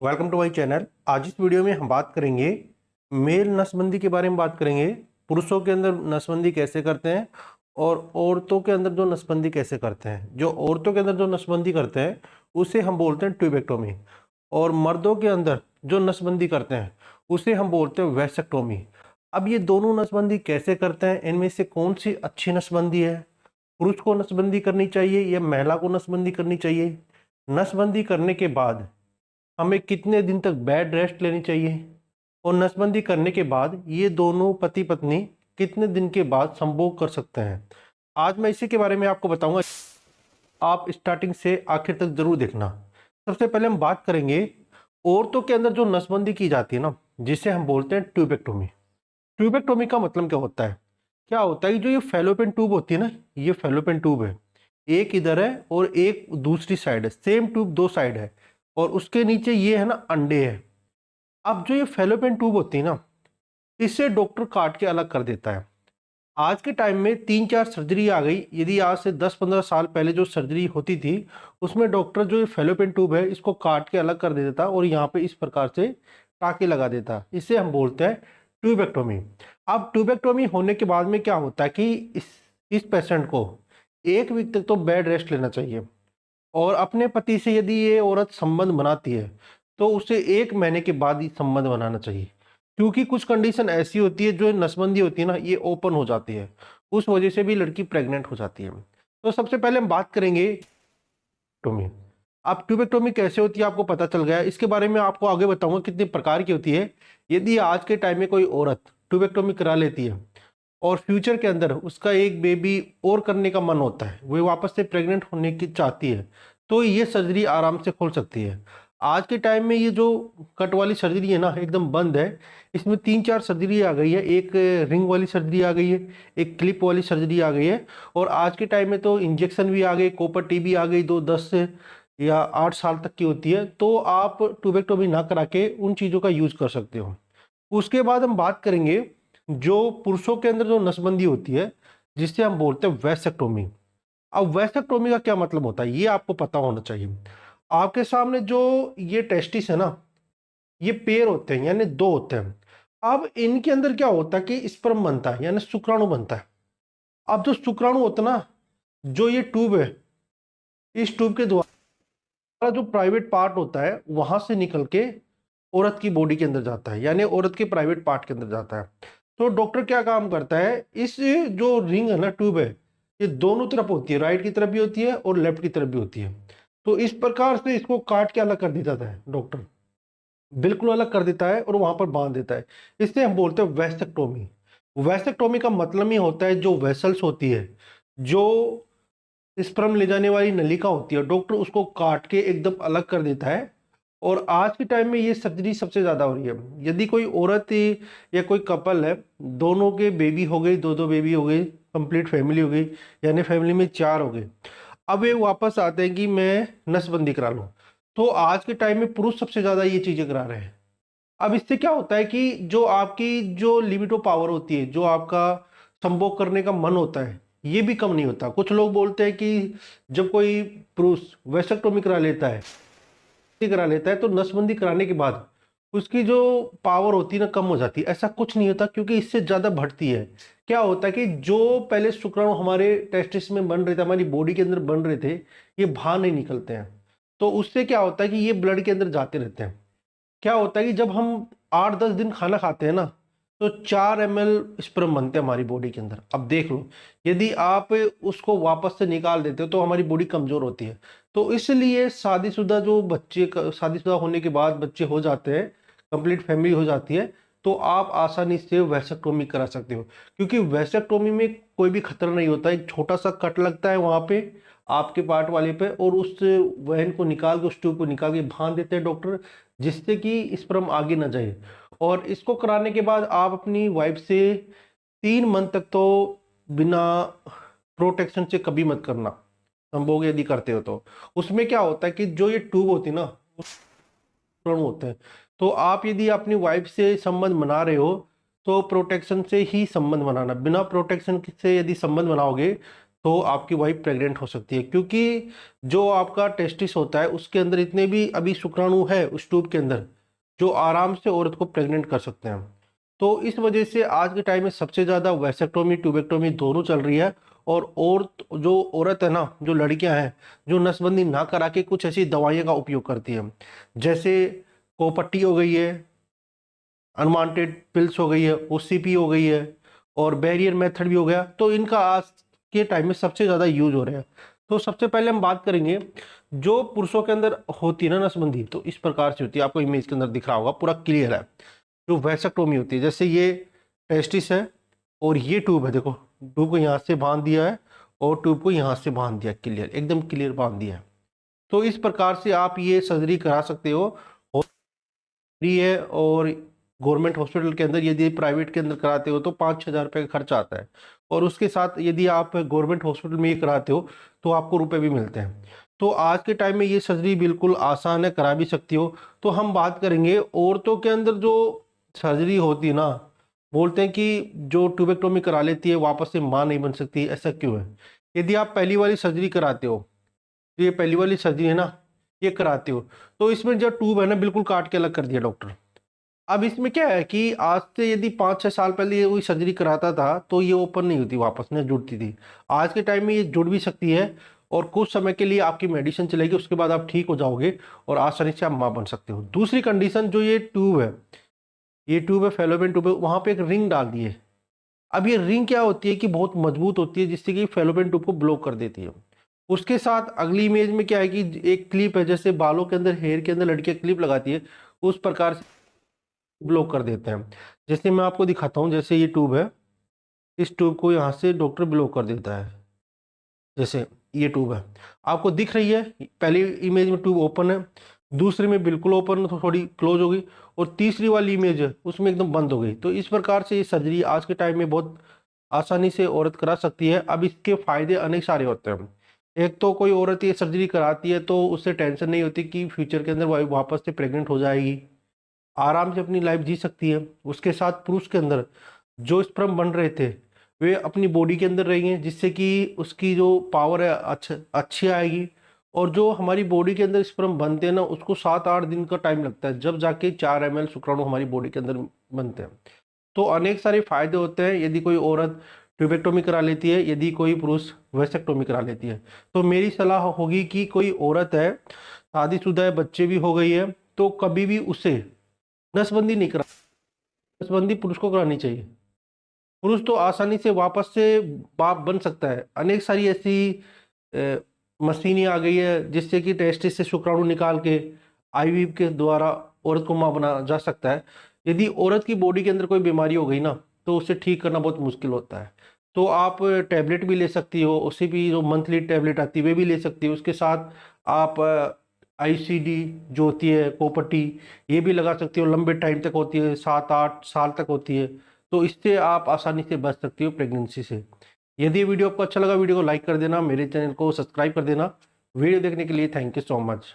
Welcome to my channel. आज इस video में हम बात करेंगे मेल नसबंदी के बारे में बात करेंगे। पुरुषों के अंदर नसबंदी कैसे करते हैं और औरतों के अंदर जो नसबंदी कैसे करते हैं। जो औरतों के अंदर जो नसबंदी करते हैं उसे हम बोलते हैं ट्यूबेक्टोमी, और मर्दों के अंदर जो नसबंदी करते हैं उसे हम बोलते हैं वैसेक्टोमी। अब ये दोनों नसबंदी कैसे करते हैं, इनमें से कौन सी अच्छी नसबंदी है, पुरुष को नसबंदी करनी चाहिए या महिला को नसबंदी करनी चाहिए, नसबंदी करने के बाद हमें कितने दिन तक बेड रेस्ट लेनी चाहिए, और नसबंदी करने के बाद ये दोनों पति पत्नी कितने दिन के बाद संभोग कर सकते हैं, आज मैं इसी के बारे में आपको बताऊंगा। आप स्टार्टिंग से आखिर तक जरूर देखना। सबसे पहले हम बात करेंगे औरतों के अंदर जो नसबंदी की जाती है ना, जिसे हम बोलते हैं ट्यूबेक्टोमी। ट्यूबेक्टोमी का मतलब क्या होता है? क्या होता है, जो ये फेलोपियन ट्यूब होती है ना, ये फेलोपियन ट्यूब है, एक इधर है और एक दूसरी साइड है, सेम ट्यूब दो साइड है, और उसके नीचे ये है ना अंडे है। अब जो ये फेलोपियन ट्यूब होती है ना, इसे डॉक्टर काट के अलग कर देता है। आज के टाइम में 3-4 सर्जरी आ गई। यदि आज से 10-15 साल पहले जो सर्जरी होती थी उसमें डॉक्टर जो ये फेलोपियन ट्यूब है इसको काट के अलग कर देता और यहाँ पे इस प्रकार से टाके लगा देता। इसे हम बोलते हैं ट्यूबेक्टोमी। अब ट्यूबेक्टोमी होने के बाद में क्या होता है कि इस पेशेंट को 1 वीक तक तो बेड रेस्ट लेना चाहिए, और अपने पति से यदि ये औरत संबंध बनाती है तो उसे 1 महीने के बाद ही संबंध बनाना चाहिए, क्योंकि कुछ कंडीशन ऐसी होती है जो नसबंदी होती है ना, ये ओपन हो जाती है, उस वजह से भी लड़की प्रेग्नेंट हो जाती है। तो सबसे पहले हम बात करेंगे ट्यूबेक्टोमी। अब ट्यूबेक्टोमी कैसे होती है आपको पता चल गया, इसके बारे में आपको आगे बताऊंगा कितने प्रकार की होती है। यदि आज के टाइम में कोई औरत ट्यूबेक्टोमी करा लेती है और फ्यूचर के अंदर उसका एक बेबी और करने का मन होता है, वो वापस से प्रेग्नेंट होने की चाहती है, तो ये सर्जरी आराम से खोल सकती है। आज के टाइम में ये जो कट वाली सर्जरी है ना, एकदम बंद है। इसमें 3-4 सर्जरी आ गई है। एक रिंग वाली सर्जरी आ गई है, एक क्लिप वाली सर्जरी आ गई है, और आज के टाइम में तो इंजेक्शन भी आ गई, कॉपर टी भी आ गई, 10 से या 8 साल तक की होती है। तो आप ट्यूबेक्टोमी ना करा के उन चीज़ों का यूज़ कर सकते हो। उसके बाद हम बात करेंगे जो पुरुषों के अंदर जो नसबंदी होती है, जिसे हम बोलते हैं वैसेक्टोमी। अब वैसेक्टोमी का क्या मतलब होता है ये आपको पता होना चाहिए। आपके सामने जो ये टेस्टिस है ना, ये पेयर होते हैं, यानी 2 होते हैं। अब इनके अंदर क्या होता है कि स्पर्म बनता है, यानी शुक्राणु बनता है। अब जो शुक्राणु होता है ना, जो ये ट्यूब है, इस ट्यूब के द्वारा जो प्राइवेट पार्ट होता है वहां से निकल के औरत की बॉडी के अंदर जाता है, यानी औरत के प्राइवेट पार्ट के अंदर जाता है। तो डॉक्टर क्या काम करता है, इस जो रिंग है ना, ट्यूब है, ये दोनों तरफ होती है, राइट की तरफ भी होती है और लेफ्ट की तरफ भी होती है। तो इस प्रकार से इसको काट के अलग कर देता है डॉक्टर, बिल्कुल अलग कर देता है और वहां पर बांध देता है। इससे हम बोलते हैं वैसेक्टोमी। वैसेक्टोमी का मतलब ही होता है जो वेसल्स होती है, जो स्पर्म ले जाने वाली नलिका होती है, डॉक्टर उसको काट के एकदम अलग कर देता है। और आज के टाइम में ये सर्जरी सबसे ज़्यादा हो रही है। यदि कोई औरत या कोई कपल है, दोनों के बेबी हो गई, 2-2 बेबी हो गई, कंप्लीट फैमिली हो गई, यानी फैमिली में 4 हो गए, अब ये वापस आते हैं कि मैं नसबंदी करा लूँ, तो आज के टाइम में पुरुष सबसे ज़्यादा ये चीज़ें करा रहे हैं। अब इससे क्या होता है कि जो आपकी जो लिबिडो पावर होती है, जो आपका संभोग करने का मन होता है, ये भी कम नहीं होता। कुछ लोग बोलते हैं कि जब कोई पुरुष वैसेक्टोमी करा लेता है तो नसबंदी कराने के बाद उसकी जो पावर होती है ना, कम हो जाती है। ऐसा कुछ नहीं होता, क्योंकि इससे ज़्यादा बढ़ती है। क्या होता है कि जो पहले शुक्राणु हमारे टेस्टिस में बन रहे थे, हमारी बॉडी के अंदर बन रहे थे, ये बाहर नहीं निकलते हैं। तो उससे क्या होता है कि ये ब्लड के अंदर जाते रहते हैं। क्या होता है कि जब हम 8-10 दिन खाना खाते हैं ना, तो 4 ml स्पर्म बनते हैं हमारी बॉडी के अंदर। अब देख लो, यदि आप उसको वापस से निकाल देते हो तो हमारी बॉडी कमज़ोर होती है। तो इसलिए शादीशुदा जो बच्चे, शादीशुदा होने के बाद बच्चे हो जाते हैं, कंप्लीट फैमिली हो जाती है, तो आप आसानी से वैसेक्टोमी करा सकते हो। क्योंकि वैसेक्टोमी में कोई भी खतरा नहीं होता। एक छोटा सा कट लगता है वहाँ पे, आपके पार्ट वाले पे, और उस वहन को निकाल के, उस ट्यूब को निकाल के बांध देते हैं डॉक्टर, जिससे कि स्पर्म आगे ना जाए। और इसको कराने के बाद आप अपनी वाइफ से 3 मंथ तक तो बिना प्रोटेक्शन से कभी मत करना, संभोग यदि करते हो तो। उसमें क्या होता है कि जो ये ट्यूब होती है ना, शुक्राणु होते हैं। तो आप यदि अपनी वाइफ से संबंध बना रहे हो तो प्रोटेक्शन से ही संबंध बनाना। बिना प्रोटेक्शन से यदि संबंध बनाओगे तो आपकी वाइफ प्रेग्नेंट हो सकती है, क्योंकि जो आपका टेस्टिस होता है उसके अंदर इतने भी अभी शुक्राणु है उस ट्यूब के अंदर जो आराम से औरत को प्रेग्नेंट कर सकते हैं। तो इस वजह से आज के टाइम में सबसे ज़्यादा वैसेक्टोमी ट्यूबेक्टोमी दोनों चल रही है। और जो औरत है ना, जो लड़कियां हैं जो नसबंदी ना करा के कुछ ऐसी दवाइयों का उपयोग करती हैं, जैसे कोपट्टी हो गई है, अनवांटेड पिल्स हो गई है, ओसीपी हो गई है, और बैरियर मेथड भी हो गया, तो इनका आज के टाइम में सबसे ज़्यादा यूज हो रहा है। तो सबसे पहले हम बात करेंगे जो पुरुषों के अंदर होती है ना नसबंदी, तो इस प्रकार से होती है, आपको इमेज के अंदर दिख रहा होगा, पूरा क्लियर है। जो वैसेक्टोमी होती है, जैसे ये टेस्टिस है और ये ट्यूब है, देखो ट्यूब को यहाँ से बांध दिया है और ट्यूब को यहाँ से बांध दिया, क्लियर, एकदम क्लियर बांध दिया है। तो इस प्रकार से आप ये सर्जरी करा सकते हो, फ्री है। और गवर्नमेंट हॉस्पिटल के अंदर, यदि प्राइवेट के अंदर कराते हो तो 5-6 हज़ार रुपये का खर्चा आता है, और उसके साथ यदि आप गवर्नमेंट हॉस्पिटल में ये कराते हो तो आपको रुपए भी मिलते हैं। तो आज के टाइम में ये सर्जरी बिल्कुल आसान है, करा भी सकती हो। तो हम बात करेंगे औरतों के अंदर जो सर्जरी होती है ना, बोलते हैं कि जो ट्यूबेक्टोमी करा लेती है वापस से माँ नहीं बन सकती, ऐसा क्यों है? यदि आप पहली वाली सर्जरी कराते हो, तो ये पहली वाली सर्जरी है ना, ये कराते हो, तो इसमें जो ट्यूब है ना बिल्कुल काट के अलग कर दिया डॉक्टर। अब इसमें क्या है कि आज से यदि 5-6 साल पहले ये कोई सर्जरी कराता था तो ये ओपन नहीं होती, वापस नहीं जुड़ती थी। आज के टाइम में ये जुड़ भी सकती है, और कुछ समय के लिए आपकी मेडिसिन चलेगी, उसके बाद आप ठीक हो जाओगे और आसानी से आप माँ बन सकते हो। दूसरी कंडीशन, जो ये ट्यूब है, ये ट्यूब है फैलोपियन ट्यूब है, वहाँ पे एक रिंग डाल दी है। अब ये रिंग क्या होती है कि बहुत मजबूत होती है, जिससे कि फैलोपियन ट्यूब को ब्लॉक कर देती है। उसके साथ अगली इमेज में क्या है कि एक क्लिप है, जैसे बालों के अंदर, हेयर के अंदर लड़कियां क्लिप लगाती है, उस प्रकार से ब्लॉक कर देते हैं। जैसे मैं आपको दिखाता हूँ, जैसे ये ट्यूब है, इस ट्यूब को यहाँ से डॉक्टर ब्लॉक कर देता है। जैसे ये ट्यूब है, आपको दिख रही है, पहली इमेज में ट्यूब ओपन है, दूसरी में बिल्कुल ओपन, तो थोड़ी क्लोज हो गई, और तीसरी वाली इमेज है उसमें एकदम बंद हो गई। तो इस प्रकार से ये सर्जरी आज के टाइम में बहुत आसानी से औरत करा सकती है। अब इसके फायदे अनेक सारे होते हैं। एक तो कोई औरत ये सर्जरी कराती है तो उससे टेंशन नहीं होती कि फ्यूचर के अंदर वो वापस से प्रेग्नेंट हो जाएगी, आराम से अपनी लाइफ जी सकती है। उसके साथ पुरुष के अंदर जो स्पर्म बन रहे थे वे अपनी बॉडी के अंदर रहेंगे, जिससे कि उसकी जो पावर है अच्छी आएगी। और जो हमारी बॉडी के अंदर स्पर्म बनते हैं ना, उसको 7-8 दिन का टाइम लगता है, जब जाके 4 ml शुक्राणु हमारी बॉडी के अंदर बनते हैं। तो अनेक सारे फायदे होते हैं यदि कोई औरत ट्यूबेक्टोमी करा लेती है, यदि कोई पुरुष वैसेक्टोमी करा लेती है। तो मेरी सलाह होगी कि कोई औरत है, शादीशुदा है, बच्चे भी हो गई है, तो कभी भी उसे नसबंदी नहीं करा, नसबंदी पुरुष को करानी चाहिए। पुरुष तो आसानी से वापस से बाप बन सकता है। अनेक सारी ऐसी मशीनें आ गई है जिससे कि टेस्टिस से शुक्राणु निकाल के आईवीएफ के द्वारा औरत को माँ बना जा सकता है। यदि औरत की बॉडी के अंदर कोई बीमारी हो गई ना, तो उसे ठीक करना बहुत मुश्किल होता है। तो आप टैबलेट भी ले सकती हो, उससे भी जो मंथली टैबलेट आती है वे भी ले सकती हो। उसके साथ आप आईसीडी जो होती है, कोपट्टी, ये भी लगा सकती हो, लंबे टाइम तक होती है, 7-8 साल तक होती है। तो इससे आप आसानी से बच सकती हो प्रेगनेंसी से। यदि ये वीडियो आपको अच्छा लगा, वीडियो को लाइक कर देना, मेरे चैनल को सब्सक्राइब कर देना। वीडियो देखने के लिए थैंक यू सो मच।